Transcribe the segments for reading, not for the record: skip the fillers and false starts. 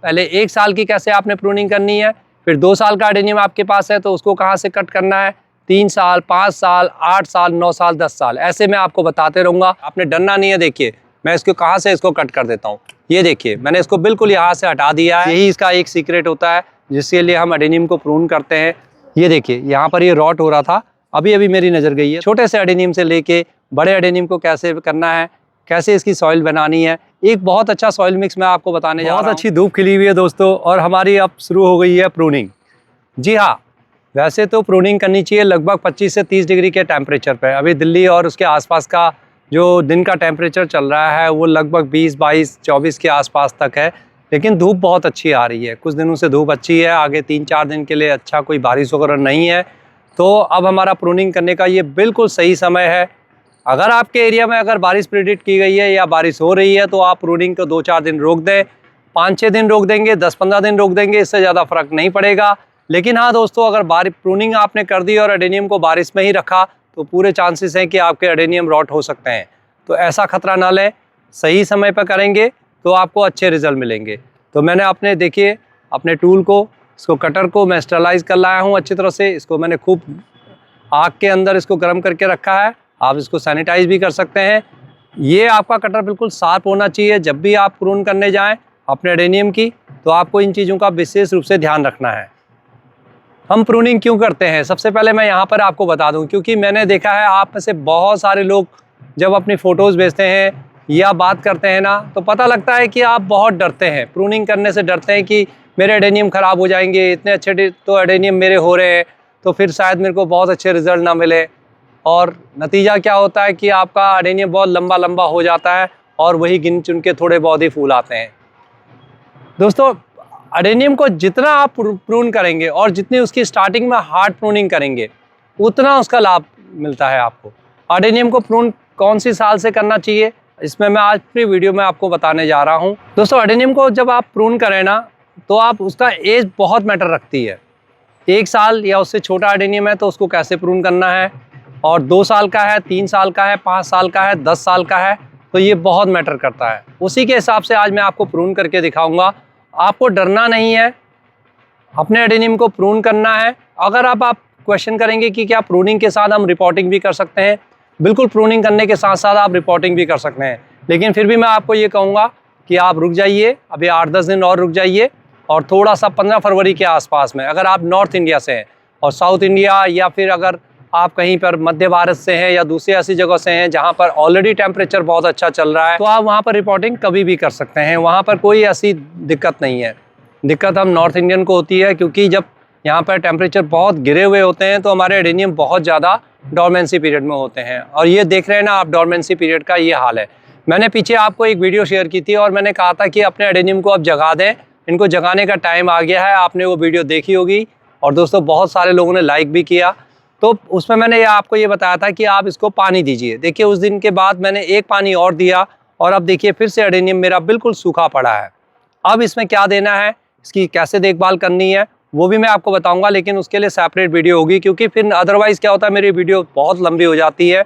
पहले 1 साल की कैसे आपने प्रूनिंग करनी है, फिर 2 साल का एडेनियम आपके पास है तो उसको कहाँ से कट करना है, 3 साल, 5 साल, 8 साल, 9 साल, 10 साल, ऐसे मैं आपको बताते रहूँगा। आपने डरना नहीं है। देखिए मैं इसको कहाँ से इसको कट कर देता हूँ। ये देखिए मैंने इसको बिल्कुल यहाँ से हटा दिया है। यही इसका एक सीक्रेट होता है जिसके लिए हम एडेनियम को प्रून करते हैं। ये देखिए यहाँ पर ये रॉट हो रहा था, अभी अभी मेरी नज़र गई है। छोटे से एडेनियम से लेके बड़े एडेनियम को कैसे करना है, कैसे इसकी सॉइल बनानी है, एक बहुत अच्छा सॉइल मिक्स मैं आपको बताने जा रहा हूँ। बहुत अच्छी धूप खिली हुई है दोस्तों और हमारी अब शुरू हो गई है प्रूनिंग। जी हाँ, वैसे तो प्रूनिंग करनी चाहिए लगभग 25 से 30 डिग्री के टेम्परेचर पे। अभी दिल्ली और उसके आसपास का जो दिन का टेम्परेचर चल रहा है वो लगभग 20, 22, 24 के आसपास तक है, लेकिन धूप बहुत अच्छी आ रही है। कुछ दिनों से धूप अच्छी है, आगे 3-4 दिन के लिए अच्छा कोई बारिश वगैरह नहीं है, तो अब हमारा प्रूनिंग करने का ये बिल्कुल सही समय है। अगर आपके एरिया में अगर बारिश प्रेडिक्ट की गई है या बारिश हो रही है तो आप प्रूनिंग को 2-4 दिन रोक दें, 5-6 दिन रोक देंगे, 10-15 दिन रोक देंगे, इससे ज़्यादा फर्क नहीं पड़ेगा। लेकिन हाँ दोस्तों, अगर प्रूनिंग आपने कर दी और एडेनियम को बारिश में ही रखा तो पूरे चांसेस हैं कि आपके एडेनियम रॉट हो सकते हैं। तो ऐसा खतरा ना लें, सही समय पर करेंगे तो आपको अच्छे रिजल्ट मिलेंगे। तो मैंने अपने देखिए अपने टूल को, इसको कटर को मैं स्टरलाइज कर लाया हूँ अच्छी तरह से। इसको मैंने खूब आग के अंदर इसको गर्म करके रखा है। आप इसको सैनिटाइज भी कर सकते हैं। ये आपका कटर बिल्कुल साफ होना चाहिए। जब भी आप प्रून करने जाएं अपने एडेनियम की तो आपको इन चीज़ों का विशेष रूप से ध्यान रखना है। हम प्रूनिंग क्यों करते हैं, सबसे पहले मैं यहाँ पर आपको बता दूँ, क्योंकि मैंने देखा है आप में से बहुत सारे लोग जब अपनी फ़ोटोज़ भेजते हैं या बात करते हैं ना, तो पता लगता है कि आप बहुत डरते हैं, प्रूनिंग करने से डरते हैं कि मेरे एडेनियम ख़राब हो जाएंगे, इतने अच्छे तो एडेनियम मेरे हो रहे हैं तो फिर शायद मेरे को बहुत अच्छे रिजल्ट ना मिले। और नतीजा क्या होता है कि आपका एडेनियम बहुत लंबा लंबा हो जाता है और वही गिन चुन के थोड़े बहुत ही फूल आते हैं। दोस्तों, एडेनियम को जितना आप प्रून करेंगे और जितनी उसकी स्टार्टिंग में हार्ड प्रूनिंग करेंगे उतना उसका लाभ मिलता है आपको। एडेनियम को प्रून कौन सी साल से करना चाहिए, इसमें मैं आज पूरी वीडियो में आपको बताने जा रहा हूँ। दोस्तों, एडेनियम को जब आप प्रून करें ना तो आप उसका एज बहुत मैटर रखती है। 1 साल या उससे छोटा एडेनियम है तो उसको कैसे प्रून करना है, और 2 साल का है, 3 साल का है, 5 साल का है, 10 साल का है, तो ये बहुत मैटर करता है। उसी के हिसाब से आज मैं आपको प्रून करके दिखाऊंगा। आपको डरना नहीं है, अपने एडेनियम को प्रून करना है। अगर आप क्वेश्चन करेंगे कि क्या प्रूनिंग के साथ हम रिपोर्टिंग भी कर सकते हैं, बिल्कुल प्रूनिंग करने के साथ साथ आप रिपोर्टिंग भी कर सकते हैं। लेकिन फिर भी मैं आपको ये कहूँगा कि आप रुक जाइए, अभी 8-10 दिन और रुक जाइए और थोड़ा सा 15 फरवरी के आसपास में, अगर आप नॉर्थ इंडिया से हैं और साउथ इंडिया या फिर अगर आप कहीं पर मध्य भारत से हैं या दूसरी ऐसी जगह से हैं जहां पर ऑलरेडी टेम्परेचर बहुत अच्छा चल रहा है, तो आप वहां पर रिपोर्टिंग कभी भी कर सकते हैं। वहां पर कोई ऐसी दिक्कत नहीं है। दिक्कत हम नॉर्थ इंडियन को होती है क्योंकि जब यहाँ पर टेम्परेचर बहुत गिरे हुए होते हैं तो हमारे एडेनियम बहुत ज़्यादा डोरमेंसी पीरियड में होते हैं। और ये देख रहे हैं ना आप, डोरमेंसी पीरियड का ये हाल है। मैंने पीछे आपको एक वीडियो शेयर की थी और मैंने कहा था कि अपने एडेनियम को अब जगा दें, इनको जगाने का टाइम आ गया है। आपने वो वीडियो देखी होगी और दोस्तों बहुत सारे लोगों ने लाइक भी किया। तो उसमें मैंने आपको ये बताया था कि आप इसको पानी दीजिए। देखिए उस दिन के बाद मैंने एक पानी और दिया और अब देखिए फिर से एडेनियम मेरा बिल्कुल सूखा पड़ा है। अब इसमें क्या देना है, इसकी कैसे देखभाल करनी है, वो भी मैं आपको बताऊंगा, लेकिन उसके लिए सेपरेट वीडियो होगी, क्योंकि फिर अदरवाइज़ क्या होता है मेरी वीडियो बहुत लंबी हो जाती है,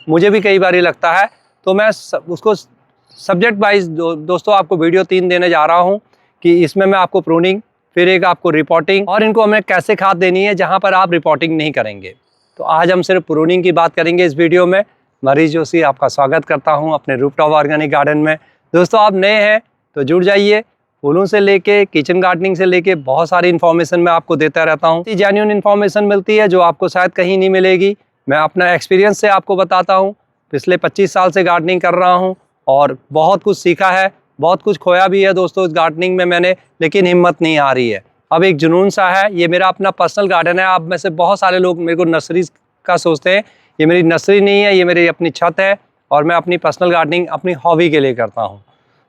मुझे भी कई बार ही लगता है। तो मैं उसको सब्जेक्ट वाइज दोस्तों आपको वीडियो 3 देने जा रहा हूँ कि इसमें मैं आपको प्रूनिंग, फिर एक आपको रिपोर्टिंग और इनको हमें कैसे खाद देनी है जहाँ पर आप रिपोर्टिंग नहीं करेंगे। तो आज हम सिर्फ प्रूनिंग की बात करेंगे इस वीडियो में। मैं हरीश जोशी आपका स्वागत करता हूँ अपने रूफटॉप ऑर्गेनिक गार्डन में। दोस्तों, आप नए हैं तो जुड़ जाइए। फूलों से लेके किचन गार्डनिंग से लेके बहुत सारी इन्फॉर्मेशन मैं आपको देता रहता हूँ। जेन्युइन इन्फॉर्मेशन मिलती है जो आपको शायद कहीं नहीं मिलेगी। मैं अपना एक्सपीरियंस से आपको बताता हूँ। पिछले 25 साल से गार्डनिंग कर रहा हूँ और बहुत कुछ सीखा है, बहुत कुछ खोया भी है दोस्तों इस गार्डनिंग में मैंने, लेकिन हिम्मत नहीं आ रही है। अब एक जुनून सा है। ये मेरा अपना पर्सनल गार्डन है। आप में से बहुत सारे लोग मेरे को नर्सरी का सोचते हैं। ये मेरी नर्सरी नहीं है, ये मेरी अपनी छत है और मैं अपनी पर्सनल गार्डनिंग अपनी हॉबी के लिए करता हूँ।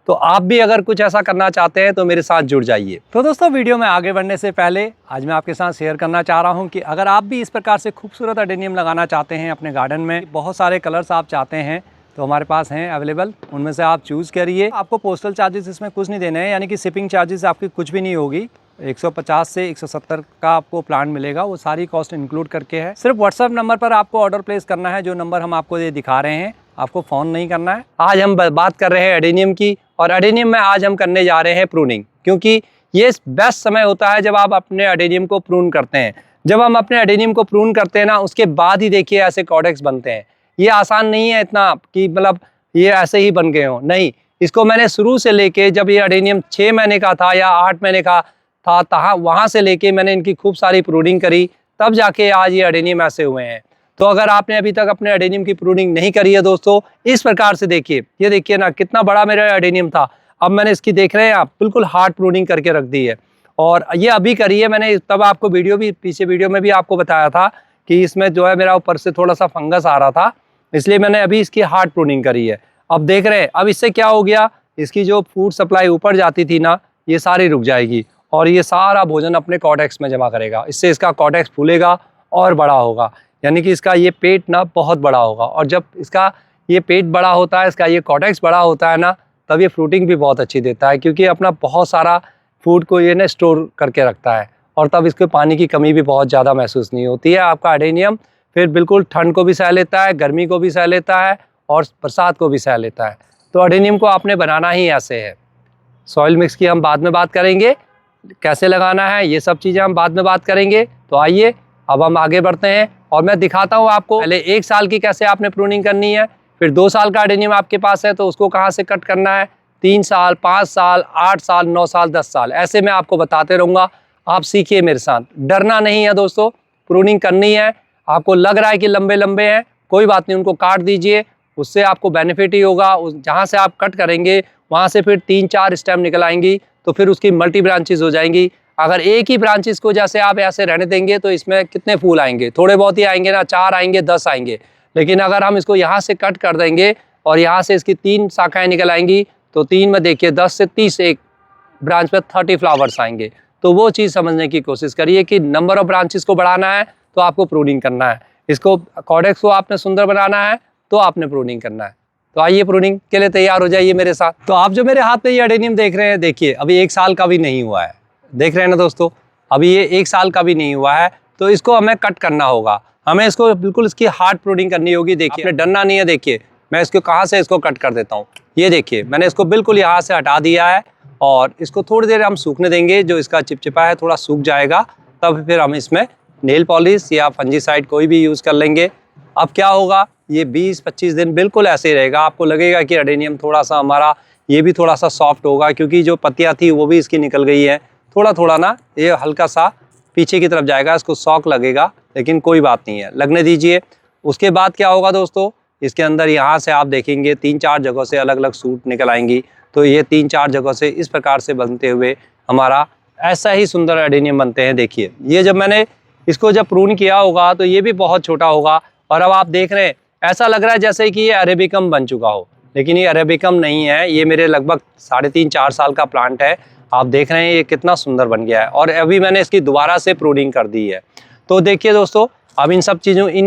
तो आप भी अगर कुछ ऐसा करना चाहते हैं तो मेरे साथ जुड़ जाइए। तो दोस्तों, वीडियो में आगे बढ़ने से पहले आज मैं आपके साथ शेयर करना चाह रहा हूं कि अगर आप भी इस प्रकार से खूबसूरत एडेनियम लगाना चाहते हैं अपने गार्डन में, बहुत सारे कलर्स आप चाहते हैं तो हमारे पास हैं अवेलेबल, उनमें से आप चूज़ करिए। आपको पोस्टल चार्जेस इसमें कुछ नहीं देने हैं, यानी कि शिपिंग चार्जेस आपकी कुछ भी नहीं होगी। 150 से 170 का आपको प्लान मिलेगा, वो सारी कॉस्ट इंक्लूड करके है। सिर्फ व्हाट्सएप नंबर पर आपको ऑर्डर प्लेस करना है, जो नंबर हम आपको ये दिखा रहे हैं, आपको फ़ोन नहीं करना है। आज हम बात कर रहे हैं एडेनियम की और एडेनियम में आज हम करने जा रहे हैं प्रूनिंग, क्योंकि ये बेस्ट समय होता है जब आप अपने एडेनियम को प्रून करते हैं। जब हम अपने एडेनियम को प्रून करते हैं ना, उसके बाद ही देखिए ऐसे कॉर्डेक्स बनते हैं। ये आसान नहीं है इतना कि मतलब ये ऐसे ही बन गए हों, नहीं। इसको मैंने शुरू से लेके जब ये एडेनियम 6 महीने का था या 8 महीने का था वहाँ से लेके मैंने इनकी खूब सारी प्रूनिंग करी, तब जाके आज ये एडेनियम ऐसे हुए हैं। तो अगर आपने अभी तक अपने एडेनियम की प्रूनिंग नहीं करी है दोस्तों, इस प्रकार से देखिए, ये देखिए ना कितना बड़ा मेरा एडेनियम था। अब मैंने इसकी देख रहे हैं आप, बिल्कुल हार्ड प्रूनिंग करके रख दी है। और ये अभी करी है मैंने, तब आपको पीछे वीडियो में भी आपको बताया था कि इसमें जो है मेरा ऊपर से थोड़ा सा फंगस आ रहा था, इसलिए मैंने अभी इसकी हार्ड प्रूनिंग करी है। अब देख रहे हैं, अब इससे क्या हो गया, इसकी जो फूड सप्लाई ऊपर जाती थी ना, ये सारी रुक जाएगी और ये सारा भोजन अपने कॉर्टेक्स में जमा करेगा। इससे इसका कॉर्टेक्स फूलेगा और बड़ा होगा, यानी कि इसका ये पेट ना बहुत बड़ा होगा। और जब इसका ये पेट बड़ा होता है, इसका ये कॉर्टेक्स बड़ा होता है ना, तब ये फ्रूटिंग भी बहुत अच्छी देता है, क्योंकि अपना बहुत सारा फूड को ये ना स्टोर करके रखता है। और तब इसको पानी की कमी भी बहुत ज़्यादा महसूस नहीं होती है। आपका एडेनियम फिर बिल्कुल ठंड को भी सह लेता है, गर्मी को भी सह लेता है और बरसात को भी सह लेता है। तो एडेनियम को आपने बनाना ही ऐसे है। सॉइल मिक्स की हम बाद में बात करेंगे, कैसे लगाना है ये सब चीज़ें हम बाद में बात करेंगे। तो आइए अब हम आगे बढ़ते हैं और मैं दिखाता हूँ आपको पहले 1 साल की कैसे आपने प्रूनिंग करनी है, फिर 2 साल का एडेनियम आपके पास है तो उसको कहाँ से कट करना है, 3 साल, 5 साल, 8 साल, 9 साल, 10 साल, ऐसे मैं आपको बताते रहूँगा। आप सीखिए मेरे साथ, डरना नहीं है दोस्तों, प्रूनिंग करनी है। आपको लग रहा है कि लंबे लंबे हैं, कोई बात नहीं, उनको काट दीजिए, उससे आपको बेनिफिट ही होगा। जहाँ से आप कट करेंगे वहाँ से फिर 3-4 स्टेम निकल आएंगी, तो फिर उसकी मल्टी ब्रांचेस हो जाएंगी। अगर एक ही ब्रांचेस को जैसे आप ऐसे रहने देंगे तो इसमें कितने फूल आएंगे, थोड़े बहुत ही आएंगे ना, 4 आएंगे, 10 आएंगे। लेकिन अगर हम इसको यहाँ से कट कर देंगे और यहाँ से इसकी 3 शाखाएं निकल आएंगी, तो 3 में देखिए 10 से 30, एक ब्रांच पे 30 फ्लावर्स आएंगे। तो वो चीज़ समझने की कोशिश करिए कि नंबर ऑफ ब्रांचेस को बढ़ाना है तो आपको प्रूनिंग करना है, इसको कॉर्डेक्स को आपने सुंदर बनाना है तो आपने प्रूनिंग करना है। तो आइए प्रूनिंग के लिए तैयार हो जाइए मेरे साथ। तो आप जो मेरे हाथ में ये एडेनियम देख रहे हैं, देखिए अभी 1 साल का भी नहीं हुआ है, देख रहे हैं ना दोस्तों, अभी ये 1 साल का भी नहीं हुआ है। तो इसको हमें कट करना होगा, हमें इसको बिल्कुल इसकी हार्ड प्रूनिंग करनी होगी। देखिए आपने डरना नहीं है, देखिए मैं इसको कहाँ से इसको कट कर देता हूँ। ये देखिए मैंने इसको बिल्कुल यहाँ से हटा दिया है और इसको थोड़ी देर हम सूखने देंगे, जो इसका चिपचिपा है थोड़ा सूख जाएगा, तब फिर हम इसमें नेल पॉलिश या फंजीसाइड कोई भी यूज़ कर लेंगे। अब क्या होगा, ये 20-25 दिन बिल्कुल ऐसे ही रहेगा। आपको लगेगा कि एडेनियम थोड़ा सा हमारा ये भी थोड़ा सा सॉफ्ट होगा, क्योंकि जो पत्तियाँ थी वो भी इसकी निकल गई है। थोड़ा थोड़ा ना ये हल्का सा पीछे की तरफ जाएगा, इसको शॉक लगेगा, लेकिन कोई बात नहीं है, लगने दीजिए। उसके बाद क्या होगा दोस्तों, इसके अंदर यहाँ से आप देखेंगे 3-4 जगहों से अलग अलग सूट निकल आएंगी। तो ये 3-4 जगहों से इस प्रकार से बनते हुए हमारा ऐसा ही सुंदर एडेनियम बनते हैं। देखिए ये जब मैंने इसको जब प्रून किया होगा तो ये भी बहुत छोटा होगा, और अब आप देख रहे हैं ऐसा लग रहा है जैसे कि ये अरेबिकम बन चुका हो, लेकिन ये अरेबिकम नहीं है। ये मेरे लगभग 3.5-4 साल का प्लांट है। आप देख रहे हैं ये कितना सुंदर बन गया है, और अभी मैंने इसकी दोबारा से प्रूनिंग कर दी है। तो देखिए दोस्तों, अब इन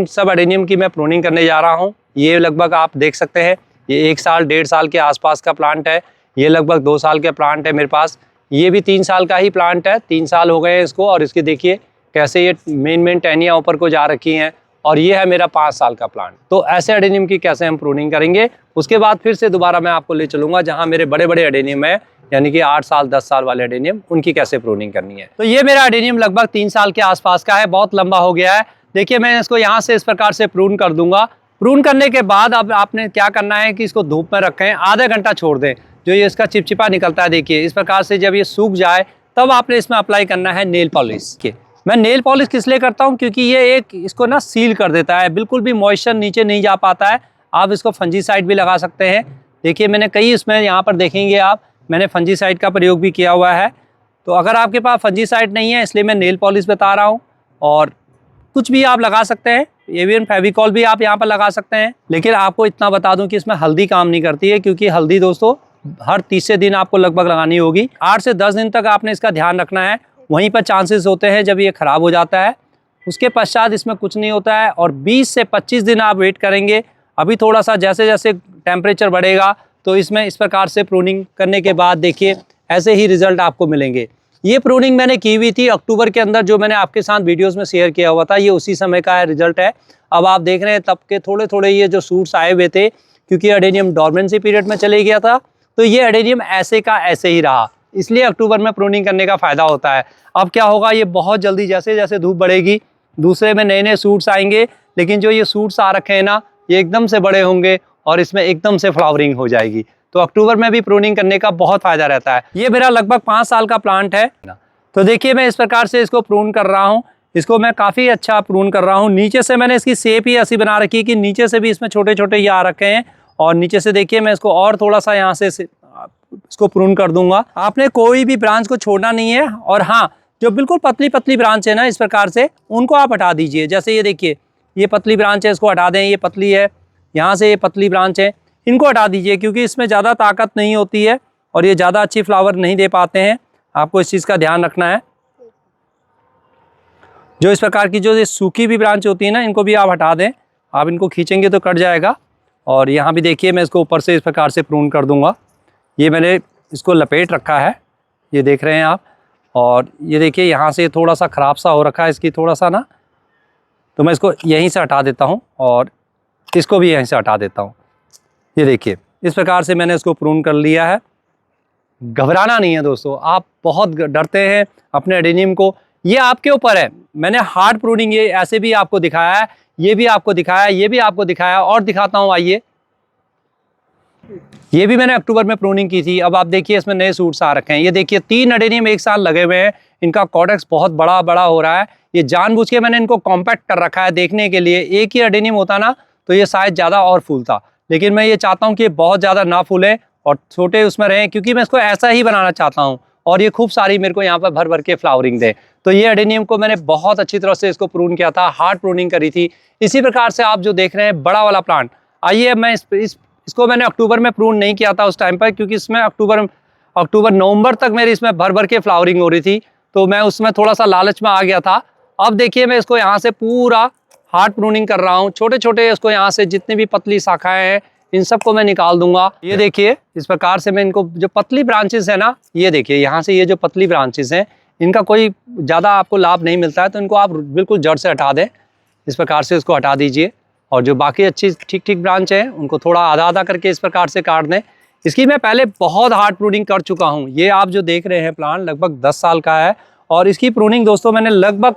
सब एडेनियम की मैं प्रूनिंग करने जा रहा हूँ। ये लगभग आप देख सकते हैं ये 1 साल 1.5 साल के आसपास का प्लांट है। ये लगभग 2 साल के प्लांट है मेरे पास। ये भी 3 साल का ही प्लांट है, 3 साल हो गए हैं इसको। और इसके देखिए कैसे ये मेन टहनियाँ ऊपर को जा रखी हैं। और ये है मेरा 5 साल का प्लांट। तो ऐसे एडेनियम की कैसे हम प्रूनिंग करेंगे, उसके बाद फिर से दोबारा मैं आपको ले चलूँगा जहाँ मेरे बड़े बड़े एडेनियम है, यानी कि 8 साल 10 साल वाले एडेनियम, उनकी कैसे प्रूनिंग करनी है। तो ये मेरा एडेनियम लगभग 3 साल के आसपास का है, बहुत लंबा हो गया है। देखिए मैं इसको यहाँ से इस प्रकार से प्रून कर दूंगा। प्रून करने के बाद अब आपने क्या करना है कि इसको धूप में रखें, आधा घंटा छोड़ दें। जो ये इसका चिपचिपा निकलता है, देखिए इस प्रकार से जब ये सूख जाए तब आपने इसमें अप्लाई करना है नेल पॉलिश के। मैं नेल पॉलिश किस लिए करता हूँ, क्योंकि ये एक इसको ना सील कर देता है, बिल्कुल भी मॉइस्चर नीचे नहीं जा पाता है। आप इसको फंजीसाइड भी लगा सकते हैं। देखिए मैंने कई इसमें यहाँ पर देखेंगे आप, मैंने फंजीसाइड का प्रयोग भी किया हुआ है। तो अगर आपके पास फंजीसाइड नहीं है, इसलिए मैं नेल पॉलिश बता रहा हूँ। और कुछ भी आप लगा सकते हैं, एवियन फेविकॉल भी आप यहाँ पर लगा सकते हैं। लेकिन आपको इतना बता दूं कि इसमें हल्दी काम नहीं करती है, क्योंकि हल्दी दोस्तों हर तीसरे दिन आपको लगभग लगानी होगी। 8 से 10 दिन तक आपने इसका ध्यान रखना है, वहीं पर चांसेस होते हैं जब ये ख़राब हो जाता है। उसके पश्चात इसमें कुछ नहीं होता है। और 20 से 25 दिन आप वेट करेंगे। अभी थोड़ा सा जैसे जैसे टेम्परेचर बढ़ेगा तो इसमें इस प्रकार से प्रूनिंग करने के बाद देखिए ऐसे ही रिजल्ट आपको मिलेंगे। ये प्रूनिंग मैंने की हुई थी अक्टूबर के अंदर, जो मैंने आपके साथ वीडियोस में शेयर किया हुआ था, ये उसी समय का रिजल्ट है। अब आप देख रहे हैं तब के थोड़े थोड़े ये जो सूट्स आए हुए थे, क्योंकि एडेनियम डोरमेंसी पीरियड में चले गया था, तो तो ये एडेनियम ऐसे का ऐसे ही रहा, इसलिए अक्टूबर में प्रूनिंग करने का फ़ायदा होता है। अब क्या होगा, ये बहुत जल्दी जैसे जैसे धूप बढ़ेगी दूसरे में नए नए सूट्स आएंगे, लेकिन जो ये सूट्स आ रखे हैं ना ये एकदम से बड़े होंगे और इसमें एकदम से फ्लावरिंग हो जाएगी। तो अक्टूबर में भी प्रूनिंग करने का बहुत फ़ायदा रहता है। ये मेरा लगभग 5 साल का प्लांट है। तो देखिए मैं इस प्रकार से इसको प्रून कर रहा हूँ, इसको मैं काफ़ी अच्छा प्रून कर रहा हूँ। नीचे से मैंने इसकी शेप ही ऐसी बना रखी है कि नीचे से भी इसमें छोटे छोटे ये आ रखे हैं, और नीचे से देखिए मैं इसको और थोड़ा सा यहाँ से इसको प्रून कर दूंगा। आपने कोई भी ब्रांच को छोड़ना नहीं है, और हाँ जो बिल्कुल पतली पतली ब्रांच है ना इस प्रकार से, उनको आप हटा दीजिए। जैसे ये देखिए ये पतली ब्रांच है, इसको हटा दें, ये पतली है, यहाँ से ये पतली ब्रांच है, इनको हटा दीजिए क्योंकि इसमें ज़्यादा ताकत नहीं होती है और ये ज़्यादा अच्छी फ्लावर नहीं दे पाते हैं। आपको इस चीज़ का ध्यान रखना है। जो इस प्रकार की जो ये सूखी भी ब्रांच होती है ना, इनको भी आप हटा दें। आप इनको खींचेंगे तो कट जाएगा। और यहाँ भी देखिए मैं इसको ऊपर से इस प्रकार से प्रून कर दूंगा। ये मैंने इसको लपेट रखा है, ये देख रहे हैं आप। और ये देखिए यहाँ से थोड़ा सा ख़राब सा हो रखा है इसकी थोड़ा सा ना, तो मैं इसको यहीं से हटा देता हूँ और इसको भी यहीं से हटा देता हूँ। ये देखिए इस प्रकार से मैंने इसको प्रून कर लिया है। घबराना नहीं है दोस्तों, आप बहुत डरते हैं अपने एडेनियम को, ये आपके ऊपर है। मैंने हार्ड प्रूनिंग ये ऐसे भी आपको दिखाया है, ये भी आपको दिखाया है, ये भी आपको दिखाया है, और दिखाता हूँ आइए। ये भी मैंने अक्टूबर में प्रूनिंग की थी। अब आप देखिए इसमें नए सूट्स आ रखे हैं। ये देखिए 3 एडेनियम एक साथ लगे हुए हैं, इनका कॉर्टेक्स बहुत बड़ा बड़ा हो रहा है। ये जानबूझ के मैंने इनको कॉम्पैक्ट कर रखा है देखने के लिए। एक ही एडेनियम होता ना तो ये शायद ज़्यादा और फूलता, लेकिन मैं ये चाहता हूँ कि बहुत ज़्यादा ना फूले और छोटे उसमें रहें, क्योंकि मैं इसको ऐसा ही बनाना चाहता हूँ और ये खूब सारी मेरे को यहाँ पर भर भर के फ्लावरिंग दे। तो ये एडेनियम को मैंने बहुत अच्छी तरह से इसको प्रून किया था, हार्ड प्रूनिंग करी थी। इसी प्रकार से आप जो देख रहे हैं बड़ा वाला प्लांट, आइए मैं इसको मैंने अक्टूबर में प्रून नहीं किया था उस टाइम पर, क्योंकि इसमें अक्टूबर नवंबर तक मेरी इसमें भर भर के फ्लावरिंग हो रही थी, तो मैं उसमें थोड़ा सा लालच में आ गया था। अब देखिए मैं इसको यहाँ से पूरा हार्ड प्रूनिंग कर रहा हूँ। छोटे छोटे इसको यहाँ से जितनी भी पतली शाखाएं हैं इन सबको मैं निकाल दूंगा। ये देखिए इस प्रकार से मैं इनको, जो पतली ब्रांचेस है ना, ये देखिए यहाँ से ये जो पतली ब्रांचेस हैं इनका कोई ज़्यादा आपको लाभ नहीं मिलता है, तो इनको आप बिल्कुल जड़ से हटा दें। इस प्रकार से इसको हटा दीजिए, और जो बाकी अच्छी ठीक ठीक ब्रांच है उनको थोड़ा आधा आधा करके इस प्रकार से काट दें। इसकी मैं पहले बहुत हार्ड प्रूनिंग कर चुका हूँ। ये आप जो देख रहे हैं प्लांट लगभग 10 साल का है, और इसकी प्रूनिंग दोस्तों मैंने लगभग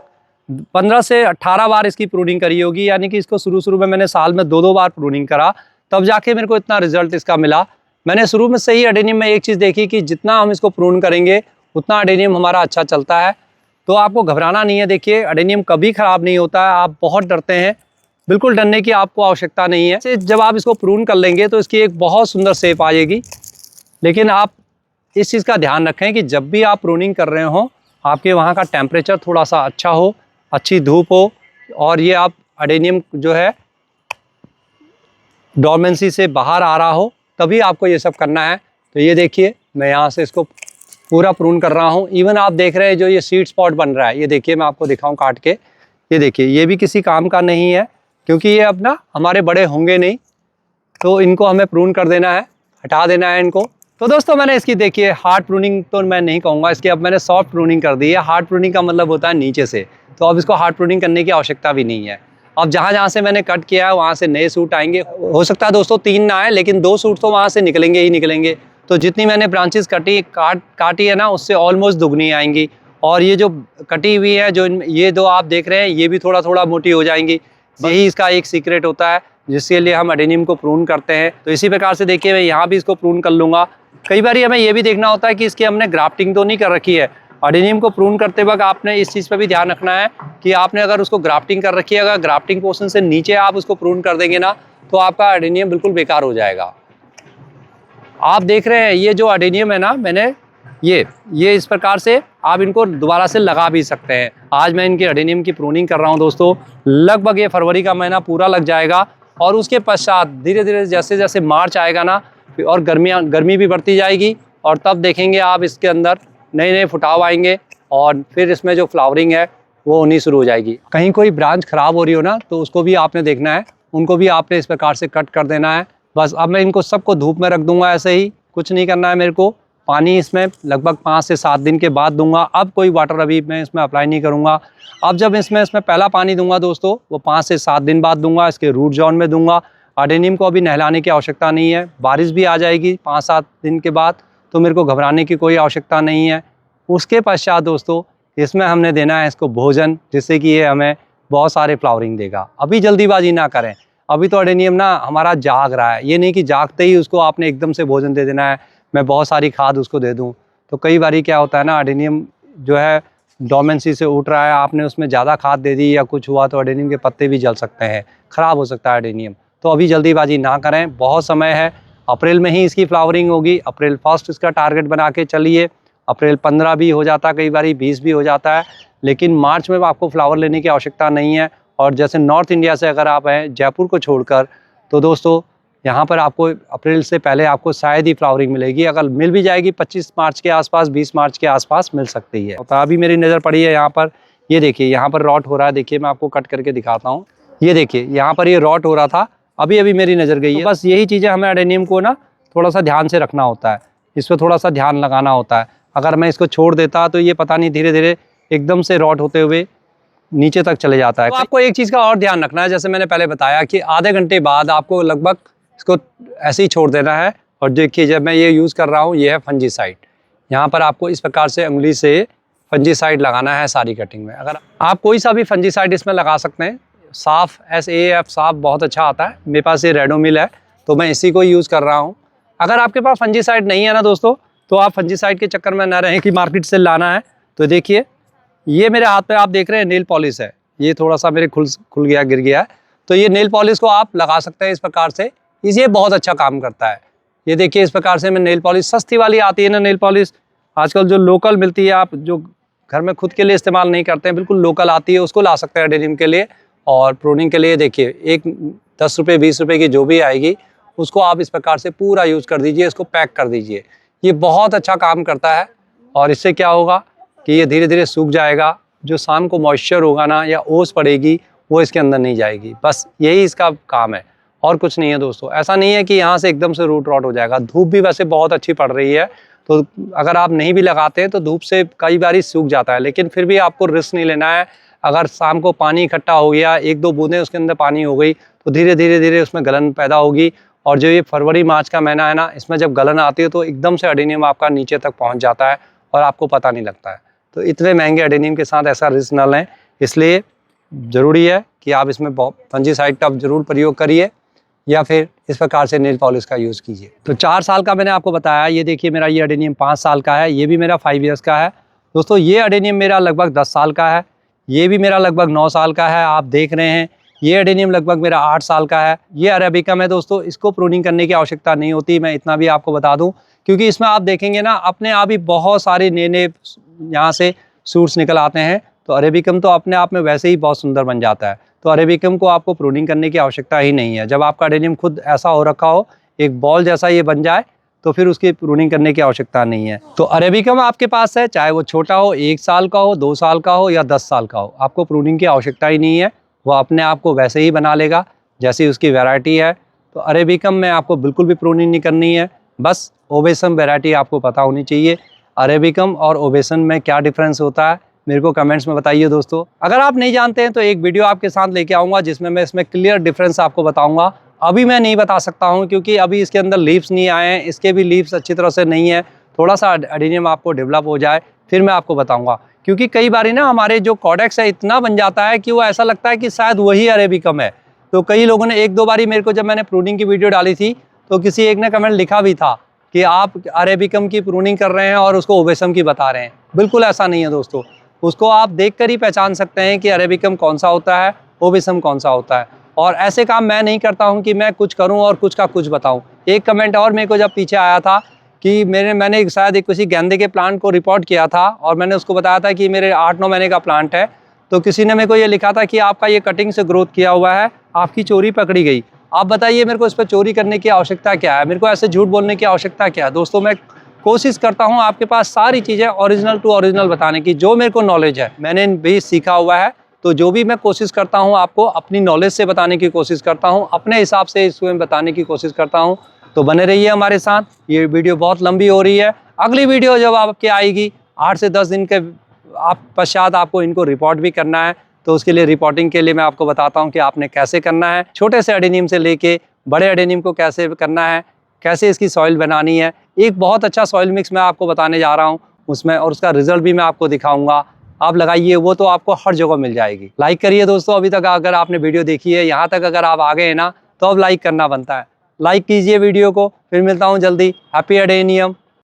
15 से 18 बार इसकी प्रूनिंग करी होगी। यानी कि इसको शुरू में मैंने साल में 2-2 बार प्रूनिंग करा, तब जाके मेरे को इतना रिजल्ट इसका मिला। मैंने शुरू में से ही एडेनियम में एक चीज़ देखी कि जितना हम इसको प्रून करेंगे उतना एडेनियम हमारा अच्छा चलता है। तो आपको घबराना नहीं है। देखिए एडेनियम कभी ख़राब नहीं होता है। आप बहुत डरते हैं, बिल्कुल डरने की आपको आवश्यकता नहीं है। जब आप इसको प्रून कर लेंगे तो इसकी एक बहुत सुंदर शेप आएगी। लेकिन आप इस चीज़ का ध्यान रखें कि जब भी आप प्रूनिंग कर रहे हो आपके वहाँ का टेम्परेचर थोड़ा सा अच्छा हो, अच्छी धूप हो, और ये आप एडेनियम जो है डोरमेंसी से बाहर आ रहा हो, तभी आपको ये सब करना है। तो ये देखिए मैं यहाँ से इसको पूरा प्रून कर रहा हूँ। इवन आप देख रहे हैं जो ये सीड स्पॉट बन रहा है, ये देखिए मैं आपको दिखाऊँ काट के। ये देखिए ये भी किसी काम का नहीं है, क्योंकि ये अब ना हमारे बड़े होंगे नहीं, तो इनको हमें प्रून कर देना है, हटा देना है इनको। तो दोस्तों मैंने इसकी देखिए हार्ड प्रूनिंग तो मैं नहीं कहूँगा, इसकी अब मैंने सॉफ्ट प्रूनिंग कर दी है। हार्ड प्रूनिंग का मतलब होता है नीचे से, तो अब इसको हार्ड प्रूनिंग करने की आवश्यकता भी नहीं है। अब जहाँ से मैंने कट किया है वहाँ से नए सूट आएंगे। हो सकता है दोस्तों 3 ना आए, लेकिन 2 सूट तो वहाँ से निकलेंगे ही निकलेंगे। तो जितनी मैंने ब्रांचेस काटी है ना, उससे ऑलमोस्ट दुगनी आएंगी। और ये जो कटी हुई है, जो ये 2 आप देख रहे हैं, ये भी थोड़ा थोड़ा मोटी हो जाएंगी। यही इसका एक सीक्रेट होता है जिसके लिए हम एडेनियम को प्रून करते हैं। तो इसी प्रकार से देखिए मैं यहाँ भी इसको प्रून कर लूँगा। कई बार हमें ये भी देखना होता है कि इसकी हमने ग्राफ्टिंग तो नहीं कर रखी है। एडेनियम को प्रून करते वक्त आपने इस चीज़ पर भी ध्यान रखना है कि आपने अगर उसको ग्राफ्टिंग कर रखी है, अगर ग्राफ्टिंग पोर्शन से नीचे आप उसको प्रून कर देंगे ना, तो आपका एडेनियम बिल्कुल बेकार हो जाएगा। आप देख रहे हैं ये जो एडेनियम है ना, मैंने ये इस प्रकार से आप इनको दोबारा से लगा भी सकते हैं। आज मैं इनके एडेनियम की प्रूनिंग कर रहा हूँ दोस्तों। लगभग ये फरवरी का महीना पूरा लग जाएगा, और उसके पश्चात धीरे धीरे जैसे जैसे मार्च आएगा ना, और गर्मी भी बढ़ती जाएगी, और तब देखेंगे आप इसके अंदर नए नए फुटाव आएंगे, और फिर इसमें जो फ्लावरिंग है वो होनी शुरू हो जाएगी। कहीं कोई ब्रांच ख़राब हो रही हो ना, तो उसको भी आपने देखना है, उनको भी आपने इस प्रकार से कट कर देना है। बस अब मैं इनको सबको धूप में रख दूंगा, ऐसे ही कुछ नहीं करना है मेरे को। पानी इसमें लगभग 5 से 7 दिन के बाद दूंगा। अब कोई वाटर अभी मैं इसमें अप्लाई नहीं करूंगा। अब जब इसमें पहला पानी दूंगा दोस्तों, वो 5 से 7 दिन बाद दूंगा। इसके रूट जोन में दूंगा। अडेनियम को अभी नहलाने की आवश्यकता नहीं है। बारिश भी आ जाएगी 5-7 दिन के बाद, तो मेरे को घबराने की कोई आवश्यकता नहीं है। उसके पश्चात दोस्तों इसमें हमने देना है इसको भोजन, जिससे कि ये हमें बहुत सारे फ्लावरिंग देगा। अभी जल्दीबाजी ना करें, अभी तो अडेनियम ना हमारा जाग रहा है। ये नहीं कि जागते ही उसको आपने एकदम से भोजन दे देना है, मैं बहुत सारी खाद उसको दे दूँ। तो कई बारी क्या होता है ना, अडेनियम जो है डोमेंसी से उठ रहा है, आपने उसमें ज़्यादा खाद दे दी या कुछ हुआ तो अडेनियम के पत्ते भी जल सकते हैं, ख़राब हो सकता है अडेनियम। तो अभी जल्दीबाजी ना करें, बहुत समय है। अप्रैल में ही इसकी फ्लावरिंग होगी। अप्रैल 1 इसका टारगेट बना के चलिए। अप्रैल 15 भी हो जाता है, कई बार 20 भी हो जाता है, लेकिन मार्च में आपको फ्लावर लेने की आवश्यकता नहीं है। और जैसे नॉर्थ इंडिया से अगर आप हैं जयपुर को छोड़कर, तो दोस्तों यहाँ पर आपको अप्रैल से पहले आपको शायद ही फ्लावरिंग मिलेगी। अगर मिल भी जाएगी 25 मार्च के आसपास, 20 मार्च के आसपास मिल सकती है। तो अभी मेरी नज़र पड़ी है यहाँ पर, ये देखिए यहाँ पर रॉट हो रहा है। देखिए मैं आपको कट करके दिखाता हूँ। ये देखिए यहाँ पर ये रॉट हो रहा था, अभी अभी मेरी नज़र गई है। तो बस यही चीज़ें हमें अडेनियम को ना थोड़ा सा ध्यान से रखना होता है, इस पर थोड़ा सा ध्यान लगाना होता है। अगर मैं इसको छोड़ देता तो ये पता नहीं धीरे धीरे एकदम से रॉट होते हुए नीचे तक चले जाता है। तो आपको एक चीज़ का और ध्यान रखना है, जैसे मैंने पहले बताया कि आधे घंटे बाद आपको लगभग इसको ऐसे ही छोड़ देना है। और देखिए जब मैं ये यूज़ कर रहा हूँ, ये है फंजीसाइड। यहाँ पर आपको इस प्रकार से उंगली से फंजीसाइड लगाना है सारी कटिंग में। अगर आप कोई सा भी फंजीसाइड इसमें लगा सकते हैं। साफ SAF साफ बहुत अच्छा आता है। मेरे पास ये रेडोमिल है, तो मैं इसी को यूज़ कर रहा हूँ। अगर आपके पास फंजीसाइड नहीं है ना दोस्तों, तो आप फंजीसाइड के चक्कर में ना रहें कि मार्केट से लाना है। तो देखिए ये मेरे हाथ पे आप देख रहे हैं नेल पॉलिश है, ये थोड़ा सा मेरे खुल गया, गिर गया है। तो ये नेल पॉलिश को आप लगा सकते हैं इस प्रकार से, ये बहुत अच्छा काम करता है। ये देखिए इस प्रकार से मैं नेल पॉलिश, सस्ती वाली आती है ना नेल पॉलिश, आजकल जो लोकल मिलती है, आप जो घर में खुद के लिए इस्तेमाल नहीं करते हैं, बिल्कुल लोकल आती है, उसको ला सकते हैं अडेनियम के लिए। और प्रूनिंग के लिए देखिए एक 10 रुपये 20 रुपये की जो भी आएगी, उसको आप इस प्रकार से पूरा यूज़ कर दीजिए, इसको पैक कर दीजिए। ये बहुत अच्छा काम करता है। और इससे क्या होगा कि ये धीरे धीरे सूख जाएगा। जो शाम को मॉइस्चर होगा ना या ओस पड़ेगी, वो इसके अंदर नहीं जाएगी। बस यही इसका काम है और कुछ नहीं है दोस्तों। ऐसा नहीं है कि यहाँ से एकदम से रूट रॉट हो जाएगा। धूप भी वैसे बहुत अच्छी पड़ रही है, तो अगर आप नहीं भी लगाते हैं तो धूप से कई बार सूख जाता है, लेकिन फिर भी आपको रिस्क नहीं लेना है। अगर शाम को पानी इकट्ठा हो गया, 1-2 बूंदें उसके अंदर पानी हो गई, तो धीरे धीरे उसमें गलन पैदा होगी। और जो ये फरवरी मार्च का महीना है ना, इसमें जब गलन आती है तो एकदम से अडेनियम आपका नीचे तक पहुँच जाता है और आपको पता नहीं लगता है। तो इतने महंगे अडेनियम के साथ ऐसा रिस्क न लें, इसलिए ज़रूरी है कि आप इसमें फंजीसाइड का ज़रूर प्रयोग करिए या फिर इस प्रकार से नेल पॉलिश का यूज़ कीजिए। तो 4 साल का मैंने आपको बताया। ये देखिए मेरा ये अडेनियम 5 साल का है, ये भी मेरा 5 ईयर्स का है। दोस्तों ये अडेनियम मेरा लगभग 10 साल का है, ये भी मेरा लगभग 9 साल का है। आप देख रहे हैं ये अडेनियम लगभग मेरा 8 साल का है। ये अरेबिकम है दोस्तों, इसको प्रूनिंग करने की आवश्यकता नहीं होती, मैं इतना भी आपको बता दूं, क्योंकि इसमें आप देखेंगे ना अपने आप ही बहुत सारे नए यहाँ से सूट्स निकल आते हैं। तो अरेबिकम तो अपने आप में वैसे ही बहुत सुंदर बन जाता है। तो अरेबिकम को आपको प्रूनिंग करने की आवश्यकता ही नहीं है। जब आपका अडेनियम खुद ऐसा हो रखा हो, एक बॉल जैसा ये बन जाए, तो फिर उसकी प्रूनिंग करने की आवश्यकता नहीं है। तो अरेबिकम आपके पास है, चाहे वो छोटा हो, 1 साल का हो, 2 साल का हो या 10 साल का हो, आपको प्रूनिंग की आवश्यकता ही नहीं है। वो अपने आप को वैसे ही बना लेगा जैसी उसकी वैरायटी है। तो अरेबिकम में आपको बिल्कुल भी प्रूनिंग नहीं करनी है। बस ओबेसम वैरायटी आपको पता होनी चाहिए। अरेबिकम और ओबेसन में क्या डिफरेंस होता है, मेरे को कमेंट्स में बताइए दोस्तों। अगर आप नहीं जानते हैं तो एक वीडियो आपके साथ लेके आऊँगा जिसमें मैं इसमें क्लियर डिफरेंस आपको बताऊँगा। अभी मैं नहीं बता सकता हूँ क्योंकि अभी इसके अंदर लीव्स नहीं आए हैं, इसके भी लीव्स अच्छी तरह से नहीं है। थोड़ा सा अडेनियम आपको डेवलप हो जाए फिर मैं आपको बताऊँगा। क्योंकि कई बार ना हमारे जो कॉडेक्स है इतना बन जाता है कि वो ऐसा लगता है कि शायद वही अरेबिकम है। तो कई लोगों ने 1-2 बारी मेरे को, जब मैंने प्रूनिंग की वीडियो डाली थी, तो किसी एक ने कमेंट लिखा भी था कि आप अरेबिकम की प्रूनिंग कर रहे हैं और उसको ओबेसम की बता रहे हैं। बिल्कुल ऐसा नहीं है दोस्तों, उसको आप देखकर ही पहचान सकते हैं कि अरेबिकम कौन सा होता है, ओबेसम कौन सा होता है। और ऐसे काम मैं नहीं करता हूँ कि मैं कुछ करूँ और कुछ का कुछ बताऊँ। एक कमेंट और मेरे को जब पीछे आया था कि मैंने शायद किसी गेंदे के प्लांट को रिपोर्ट किया था और मैंने उसको बताया था कि मेरे 8-9 महीने का प्लांट है, तो किसी ने मेरे को ये लिखा था कि आपका ये कटिंग से ग्रोथ किया हुआ है, आपकी चोरी पकड़ी गई। आप बताइए मेरे को इस पर चोरी करने की आवश्यकता क्या है, मेरे को ऐसे झूठ बोलने की आवश्यकता क्या है। दोस्तों मैं कोशिश करता हूँ आपके पास सारी चीज़ें ओरिजिनल टू ओरिजिनल बताने की, जो मेरे को नॉलेज है मैंने भी सीखा हुआ है। तो जो भी मैं कोशिश करता हूँ आपको अपनी नॉलेज से बताने की कोशिश करता हूँ, अपने हिसाब से इसको बताने की कोशिश करता हूँ। तो बने रहिए हमारे साथ। ये वीडियो बहुत लंबी हो रही है, अगली वीडियो जब आपके आएगी 8 से 10 दिन के पश्चात आपको इनको रिपोर्ट भी करना है। तो उसके लिए रिपोर्टिंग के लिए मैं आपको बताता हूँ कि आपने कैसे करना है। छोटे से एडेनियम से लेके बड़े एडेनियम को कैसे करना है, कैसे इसकी सॉइल बनानी है। एक बहुत अच्छा सॉइल मिक्स मैं आपको बताने जा रहा हूँ उसमें, और उसका रिजल्ट भी मैं आपको दिखाऊंगा। आप लगाइए, वो तो आपको हर जगह मिल जाएगी। लाइक करिए दोस्तों, अभी तक अगर आपने वीडियो देखी है, यहाँ तक अगर आप आ गए हैं ना, तो अब लाइक करना बनता है। लाइक कीजिए वीडियो को। फिर मिलता हूँ जल्दी। Happy adenium.